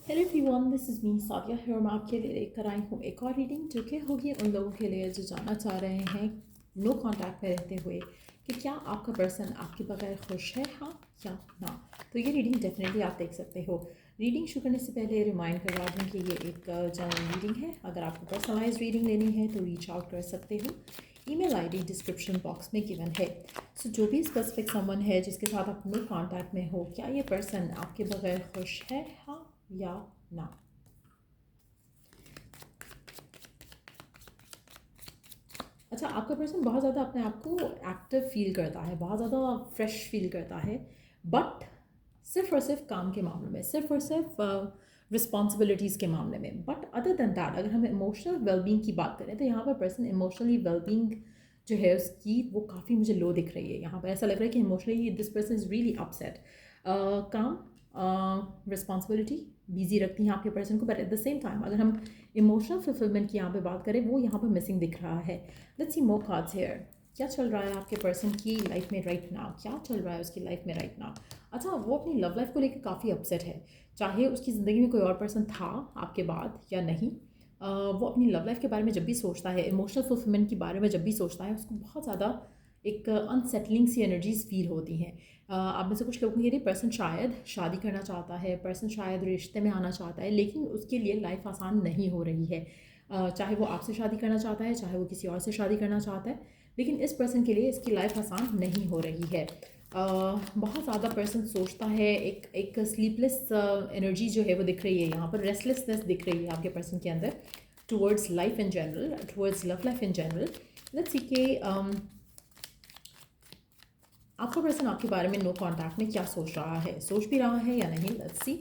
Hello everyone, this is me Sadia है और मैं आपके लिए लेकर आई हूँ एक और रीडिंग जो कि होगी उन लोगों के लिए जो जानना चाह रहे हैं नो कांटेक्ट में रहते हुए कि क्या आपका पर्सन आपके बगैर खुश है, हाँ या ना। तो ये रीडिंग डेफिनेटली आप देख सकते हो। रीडिंग शुरू करने से पहले रिमाइंड करवा दूँ कि ये एक जनरल रीडिंग है। अगर आपको पर्सनलाइज रीडिंग लेनी है तो रीच आउट कर सकते हो। ईमेल आईडी डिस्क्रिप्शन बॉक्स में गिवन है। सो जो भी स्पेसिफिक समवन है जिसके साथ आप नो कांटेक्ट में हो, क्या ये पर्सन आपके बगैर खुश है, हाँ या ना। अच्छा, आपका पर्सन बहुत ज़्यादा अपने आप को एक्टिव फील करता है, बहुत ज़्यादा फ्रेश फील करता है, बट सिर्फ और सिर्फ काम के मामले में, सिर्फ और सिर्फ रिस्पॉन्सिबिलिटीज़ के मामले में। बट अदर देन दैट, अगर हम इमोशनल वेलबींग की बात करें तो यहाँ पर पर्सन इमोशनली वेलबींग जो है उसकी वो काफ़ी मुझे लो दिख रही है। यहाँ पर ऐसा लग रहा है कि emotionally this person is really upset. काम, रिस्पॉन्सिबिलिटी बिजी रखती हैं आपके पर्सन को, but at the same time अगर हम इमोशनल फुलफिलमेंट की यहाँ पे बात करें वो यहाँ पर मिसिंग दिख रहा है। Let's see more cards here. क्या चल रहा है आपके पर्सन की लाइफ में राइट नाउ, क्या चल रहा है उसकी लाइफ में राइट नाउ। अच्छा, वो अपनी लव लाइफ को लेकर काफ़ी अपसेट है, चाहे उसकी ज़िंदगी में कोई और पर्सन था आपके बाद या नहीं। वो अपनी लव लाइफ के बारे में जब भी सोचता है, इमोशनल फुलफिलमेंट के बारे में जब भी सोचता है, उसको बहुत ज़्यादा एक अनसेटलिंग सी एनर्जीज फील होती हैं। आप में से कुछ लोगों के लिए पर्सन शायद शादी करना चाहता है, पर्सन शायद रिश्ते में आना चाहता है, लेकिन उसके लिए लाइफ आसान नहीं हो रही है। चाहे वो आपसे शादी करना चाहता है, चाहे वो किसी और से शादी करना चाहता है, लेकिन इस पर्सन के लिए इसकी लाइफ आसान नहीं हो रही है। बहुत ज़्यादा पर्सन सोचता है, एक एक स्लीपलेस एनर्जी जो है वो दिख रही है यहाँ पर, रेस्टलेसनेस दिख रही है आपके पर्सन के अंदर towards life in general, towards love life in general. Let's see के आपका पर्सन आपके बारे में नो कांटेक्ट में क्या सोच रहा है, सोच भी रहा है या नहीं। लेट्स सी,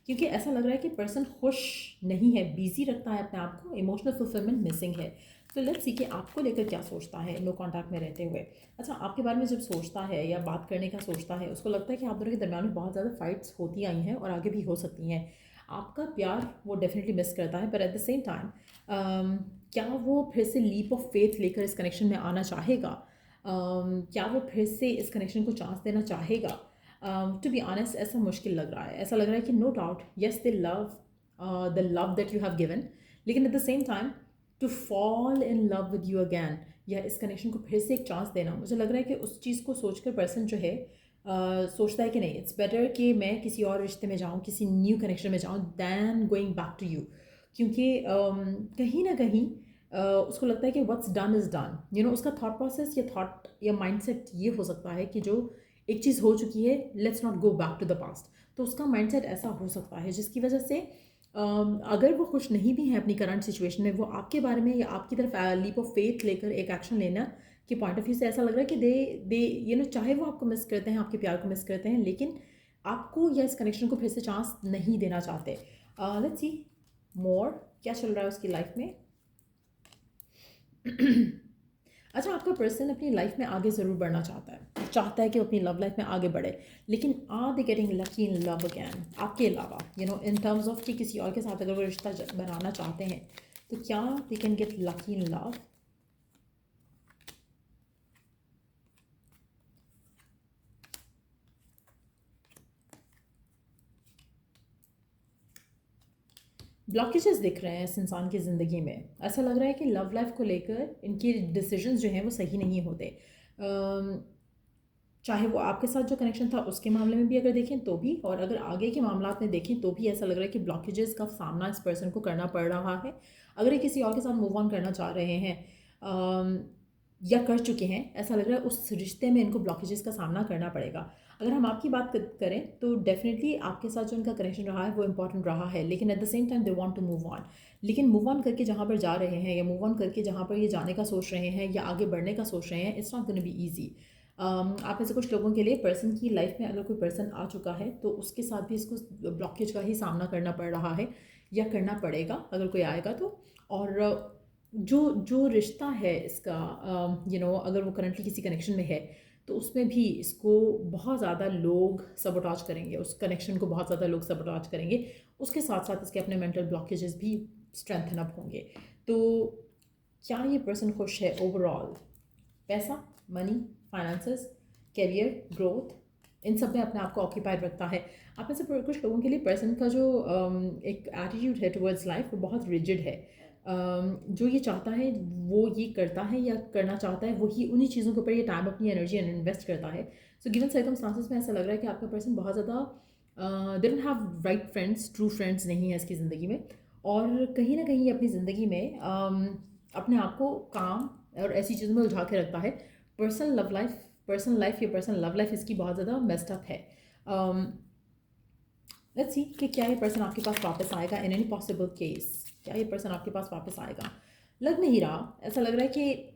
क्योंकि ऐसा लग रहा है कि पर्सन खुश नहीं है, बिजी रखता है अपने आप को, इमोशनल फुलफिलमेंट मिसिंग है। तो लेट्स सी कि आपको लेकर क्या सोचता है नो कांटेक्ट में रहते हुए। अच्छा, आपके बारे में जब सोचता है या बात करने का सोचता है, उसको लगता है कि आप दोनों के दरमियान में बहुत ज़्यादा फाइट्स होती आई हैं और आगे भी हो सकती हैं। आपका प्यार वो डेफिनेटली मिस करता है, पर एट द सेम टाइम क्या वो फिर से लीप ऑफ फेथ लेकर इस कनेक्शन में आना चाहेगा। क्या वो फिर से इस कनेक्शन को चांस देना चाहेगा। टू बी ऑनेस्ट ऐसा मुश्किल लग रहा है, ऐसा लग रहा है कि no doubt yes they love the love that you have given, लेकिन at the same time to fall in love with you again, या इस कनेक्शन को फिर से एक चांस देना, मुझे लग रहा है कि उस चीज़ को सोचकर पर्सन जो है सोचता है कि नहीं, इट्स बेटर कि मैं किसी और रिश्ते में जाऊँ, किसी न्यू कनेक्शन में जाऊँ than going back to you. क्योंकि कहीं ना कहीं उसको लगता है कि व्हाट्स डन इज़ डन। उसका थॉट प्रोसेस या थॉट या माइंडसेट ये हो सकता है कि जो एक चीज़ हो चुकी है, let's not go back to the past. तो उसका माइंडसेट ऐसा हो सकता है जिसकी वजह से अगर वो खुश नहीं भी है अपनी करंट सिचुएशन में, वो आपके बारे में या आपकी तरफ लीप ऑफ फेथ लेकर एक एक्शन लेना के पॉइंट ऑफ व्यू से ऐसा लग रहा है कि दे दे चाहे वो आपको मिस करते हैं, आपके प्यार को मिस करते हैं, लेकिन आपको या इस कनेक्शन को फिर से चांस नहीं देना चाहते। लेट्स सी मोर, क्या चल रहा है उसकी लाइफ में। अच्छा, आपका पर्सन अपनी लाइफ में आगे ज़रूर बढ़ना चाहता है कि वो अपनी लव लाइफ में आगे बढ़े, लेकिन are they getting lucky in love again आपके अलावा, इन टर्म्स ऑफ कि किसी और के साथ अगर वो रिश्ता बनाना चाहते हैं तो क्या they can get lucky in love. Blockages दिख रहे हैं इस इंसान की ज़िंदगी में, ऐसा लग रहा है कि लव लाइफ को लेकर इनके डिसीजंस जो हैं वो सही नहीं होते। चाहे वो आपके साथ जो कनेक्शन था उसके मामले में भी अगर देखें तो भी, और अगर आगे के मामला में देखें तो भी ऐसा लग रहा है कि ब्लॉकेजेस का सामना इस पर्सन को करना पड़ रहा है। अगर ये किसी और के साथ मूव ऑन करना चाह रहे हैं या कर चुके हैं, ऐसा लग रहा है उस रिश्ते में इनको ब्लॉकेजेस का सामना करना पड़ेगा। अगर हम आपकी बात करें तो डेफिनेटली आपके साथ जो उनका कनेक्शन रहा है वो इंपॉर्टेंट रहा है, लेकिन at the same time they want to move on. लेकिन मूव ऑन करके जहाँ पर जा रहे हैं या मूव ऑन करके जहाँ पर ये जाने का सोच रहे हैं या आगे बढ़ने का सोच रहे हैं, it's not gonna be easy. आप में से कुछ लोगों के लिए पर्सन की लाइफ में अगर कोई पर्सन आ चुका है तो उसके साथ भी इसको ब्लॉकेज का ही सामना करना पड़ रहा है या करना पड़ेगा अगर कोई आएगा तो। और जो जो रिश्ता है इसका, अगर वो करंटली किसी कनेक्शन में है तो उसमें भी इसको बहुत ज़्यादा लोग सबोटाज करेंगे, उस कनेक्शन को बहुत ज़्यादा लोग सबोटाज करेंगे, उसके साथ साथ इसके अपने मेंटल ब्लॉकेजेस भी स्ट्रेंथन अप होंगे। तो क्या ये पर्सन खुश है ओवरऑल? पैसा, मनी, फाइनेंसेस, करियर, ग्रोथ, इन सब में अपने आप को ऑक्यूपाइड रखता है। आप में से कुछ लोगों के लिए पर्सन का जो एक एटीट्यूड है टुवर्ड्स लाइफ वो बहुत रिजिड है। जो ये चाहता है वो ये करता है या करना चाहता है, वही उन्हीं चीज़ों के ऊपर ये टाइम अपनी एनर्जी इन्वेस्ट करता है। सो गिवन सर्कमस्टांसिस में ऐसा लग रहा है कि आपका पर्सन बहुत ज़्यादा they don't have right friends, true friends नहीं है इसकी ज़िंदगी में, और कहीं ना कहीं अपनी ज़िंदगी में अपने आप को काम और ऐसी चीज़ों में उलझा के रखता है। पर्सनल लाइफ या पर्सनल लव लाइफ इसकी बहुत ज़्यादा मेस्ड अप है। लेट्स सी कि क्या ये पर्सन आपके पास वापस आएगा इन एनी पॉसिबल केस। क्या ये पर्सन आपके पास वापस आएगा? लग नहीं रहा। ऐसा लग रहा है कि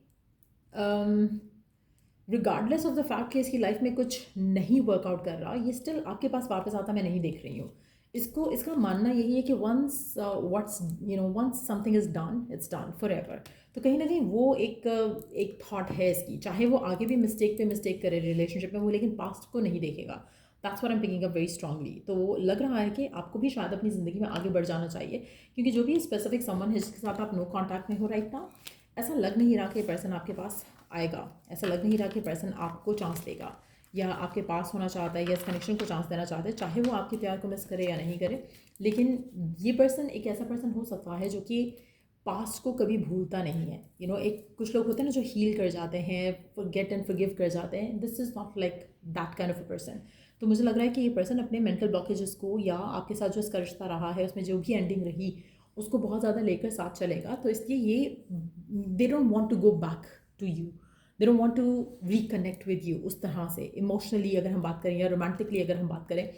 रिगार्डलेस ऑफ द फैक्ट कि इसकी लाइफ में कुछ नहीं वर्कआउट कर रहा, ये स्टिल आपके पास वापस आता मैं नहीं देख रही हूँ। इसका मानना यही है कि once something is done, it's done forever. तो कहीं ना कहीं वो एक थॉट है इसकी, चाहे वो आगे भी मिस्टेक पे मिस्टेक करे रिलेशनशिप में वो, लेकिन पास्ट को नहीं देखेगा। That's what I am picking up very strongly. तो लग रहा है कि आपको भी शायद अपनी ज़िंदगी में आगे बढ़ जाना चाहिए, क्योंकि जो भी स्पेसिफिक समवन है जिसके साथ आप नो कॉन्टैक्ट में हो राइट नाउ, ऐसा लग नहीं रहा कि पर्सन आपके पास आएगा। ऐसा लग नहीं रहा कि पर्सन आपको चांस देगा या आपके पास होना चाहता है या इस कनेक्शन को चांस देना चाहता है, चाहे वो आपके प्यार को मिस करे या नहीं करे। लेकिन ये पर्सन एक ऐसा पर्सन हो सकता है जो कि पास्ट को कभी भूलता नहीं है। एक कुछ लोग होते हैं ना जो हील कर जाते हैं, फॉरगेट एंड फॉरगिव कर जाते हैं। This is not like that kind of a person. तो मुझे लग रहा है कि ये पर्सन अपने मेंटल ब्लॉकेजेस को या आपके साथ जो इसका रिश्ता रहा है उसमें जो भी एंडिंग रही उसको बहुत ज़्यादा लेकर साथ चलेगा। तो इसलिए ये they don't want to go back to you, they don't want to reconnect with you उस तरह से इमोशनली अगर हम बात करें या रोमांटिकली अगर हम बात करें।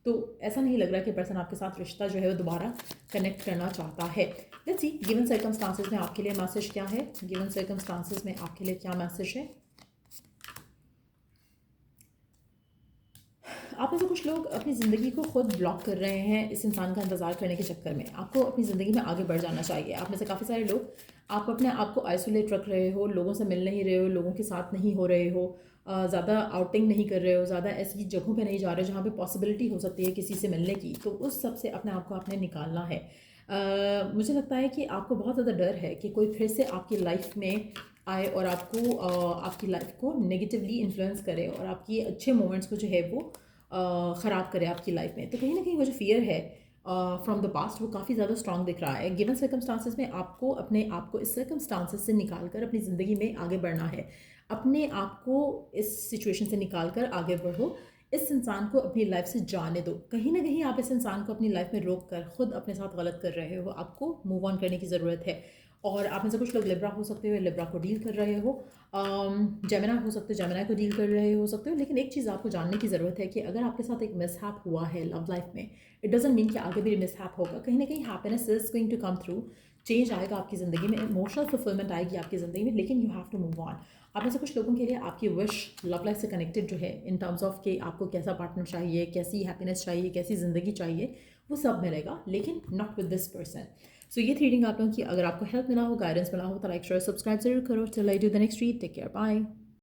तो ऐसा नहीं लग रहा कि पर्सन आपके साथ रिश्ता जो है वो दोबारा कनेक्ट करना चाहता है। लेट्स सी गिवन सर्कमस्टांसेस में आपके लिए मैसेज क्या है। गिवन सर्कमस्टांसेस में आपके लिए क्या मैसेज है? आप में से कुछ लोग अपनी ज़िंदगी को खुद ब्लॉक कर रहे हैं इस इंसान का इंतज़ार करने के चक्कर में। आपको अपनी ज़िंदगी में आगे बढ़ जाना चाहिए। आप में से काफ़ी सारे लोग आप अपने आप को आइसोलेट रख रहे हो, लोगों से मिल नहीं रहे हो, लोगों के साथ नहीं हो रहे हो, ज़्यादा आउटिंग नहीं कर रहे हो, ज़्यादा ऐसी जगहों पे नहीं जा रहे हो जहाँ पे पॉसिबिलिटी हो सकती है किसी से मिलने की। तो उस सब से अपने आप को आपने निकालना है। मुझे लगता है कि आपको बहुत ज़्यादा डर है कि कोई फिर से आपकी लाइफ में आए और आपको आपकी लाइफ को नेगेटिवली इन्फ्लुएंस करे और आपकी अच्छे मोमेंट्स को जो है वो ख़राब करे आपकी लाइफ में। तो कहीं ना कहीं वो जो फियर है फ्रॉम द पास्ट वो काफ़ी ज़्यादा स्ट्रॉन्ग दिख रहा है। गिवन सर्कमस्टांसेस में आपको अपने आप को इस सर्कमस्टांसेस से निकाल कर अपनी ज़िंदगी में आगे बढ़ना है। अपने आप को इस सिचुएशन से निकाल कर आगे बढ़ो। इस इंसान को अपनी लाइफ से जाने दो। कहीं ना कहीं आप इस इंसान को अपनी लाइफ में रोक कर खुद अपने साथ गलत कर रहे हो। आपको मूव ऑन करने की ज़रूरत है। और आप में से कुछ लोग लिब्रा हो सकते हो, लिब्रा को डील कर रहे हो, जेमिना हो सकते हो, जेमिना को डील कर रहे हो सकते हो। लेकिन एक चीज़ आपको जानने की ज़रूरत है कि अगर आपके साथ एक मिसहैप हुआ है लव लाइफ में, इट डजंट मीन कि आगे भी मिसहैप होगा। कहीं ना कहीं happiness is going to come through, change आएगा आपकी ज़िंदगी में, इमोशनल फुलफिलमेंट आएगी आपकी ज़िंदगी में, लेकिन you have to move on. आप में से कुछ लोगों के लिए आपकी विश लव लाइफ से कनेक्टेड जो है इन टर्म्स ऑफ कि आपको कैसा पार्टनर चाहिए, कैसी हैप्पीनेस चाहिए, कैसी ज़िंदगी चाहिए, वो सब मिलेगा, लेकिन नॉट विद दिस पर्सन। सो ये थी रीडिंग आप लोगों की। अगर आपको हेल्प मिला हो, गाइडेंस मिला हो तो लाइक शेयर सब्सक्राइब जरूर करो। Till I do the next read, take care, bye.